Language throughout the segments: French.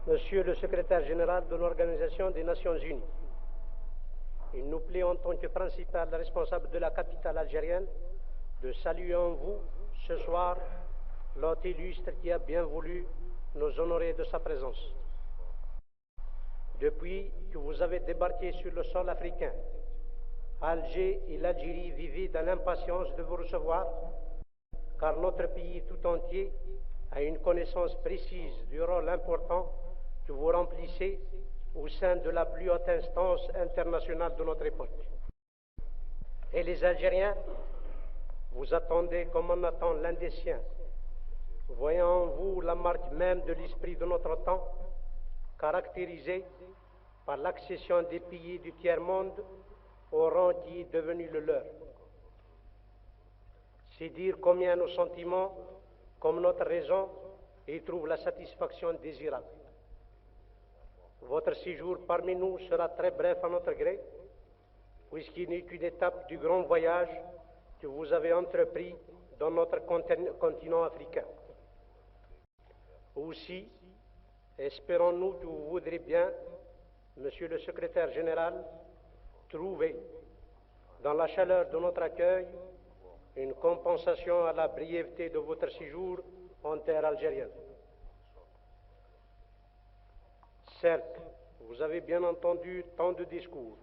Monsieur le secrétaire général de l'Organisation des Nations Unies, il nous plaît en tant que principal responsable de la capitale algérienne de saluer en vous ce soir l'hôte illustre qui a bien voulu nous honorer de sa présence. Depuis que vous avez débarqué sur le sol africain, Alger et l'Algérie vivaient dans l'impatience de vous recevoir, car notre pays tout entier a une connaissance précise du rôle important que vous remplissez au sein de la plus haute instance internationale de notre époque. Et les Algériens, vous attendez comme on attend l'un des siens, voyant en vous la marque même de l'esprit de notre temps, caractérisé par l'accession des pays du tiers-monde au rang qui est devenu le leur. C'est dire combien nos sentiments, comme notre raison, y trouvent la satisfaction désirable. Votre séjour parmi nous sera très bref à notre gré, puisqu'il n'est qu'une étape du grand voyage que vous avez entrepris dans notre continent africain. Aussi, espérons-nous que vous voudrez bien, Monsieur le secrétaire général, trouver, dans la chaleur de notre accueil, une compensation à la brièveté de votre séjour en terre algérienne. Certes, vous avez bien entendu tant de discours,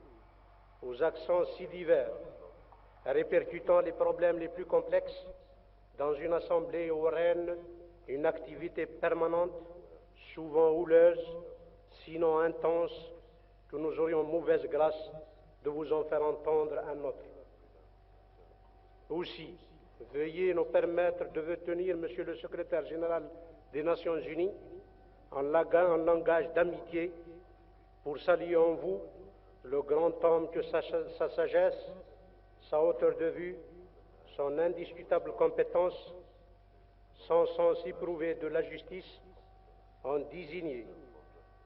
aux accents si divers, répercutant les problèmes les plus complexes, dans une assemblée où règne une activité permanente, souvent houleuse, sinon intense, que nous aurions mauvaise grâce de vous en faire entendre un autre. Aussi, veuillez nous permettre de vous tenir, Monsieur le secrétaire général des Nations Unies, en langage d'amitié, pour saluer en vous le grand homme que sa sagesse, sa hauteur de vue, son indiscutable compétence, son sens éprouvé de la justice, ont désigné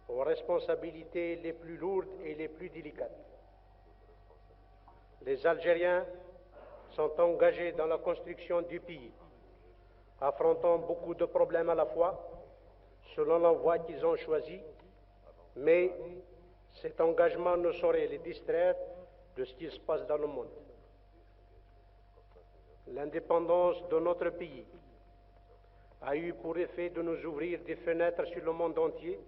aux responsabilités les plus lourdes et les plus délicates. Les Algériens sont engagés dans la construction du pays, affrontant beaucoup de problèmes à la fois, selon la voie qu'ils ont choisie, mais cet engagement ne saurait les distraire de ce qui se passe dans le monde. L'indépendance de notre pays a eu pour effet de nous ouvrir des fenêtres sur le monde entier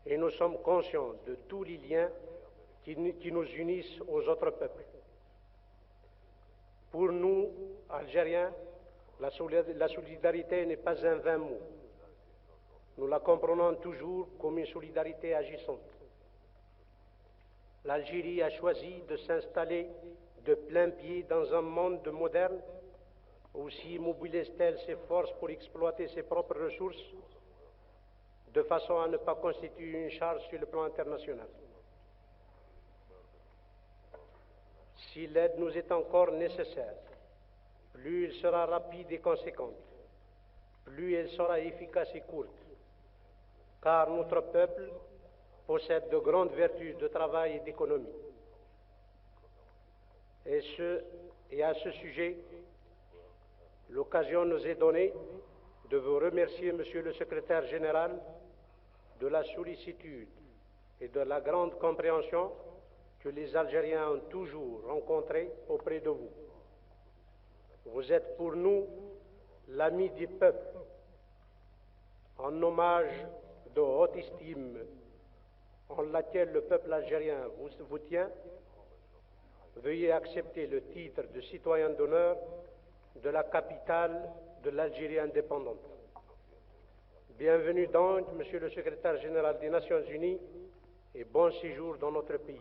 et nous sommes conscients de tous les liens qui nous unissent aux autres peuples. Pour nous, Algériens, la solidarité n'est pas un vain mot. Nous la comprenons toujours comme une solidarité agissante. L'Algérie a choisi de s'installer de plein pied dans un monde moderne. Aussi mobilise-t-elle ses forces pour exploiter ses propres ressources, de façon à ne pas constituer une charge sur le plan international. Si l'aide nous est encore nécessaire, plus elle sera rapide et conséquente, plus elle sera efficace et courte, car notre peuple possède de grandes vertus de travail et d'économie. Et à ce sujet, l'occasion nous est donnée de vous remercier, Monsieur le secrétaire général, de la sollicitude et de la grande compréhension que les Algériens ont toujours rencontrée auprès de vous. Vous êtes pour nous l'ami du peuple, en hommage de haute estime en laquelle le peuple algérien vous tient. Veuillez accepter le titre de citoyen d'honneur de la capitale de l'Algérie indépendante. Bienvenue donc, Monsieur le secrétaire général des Nations Unies, et bon séjour dans notre pays.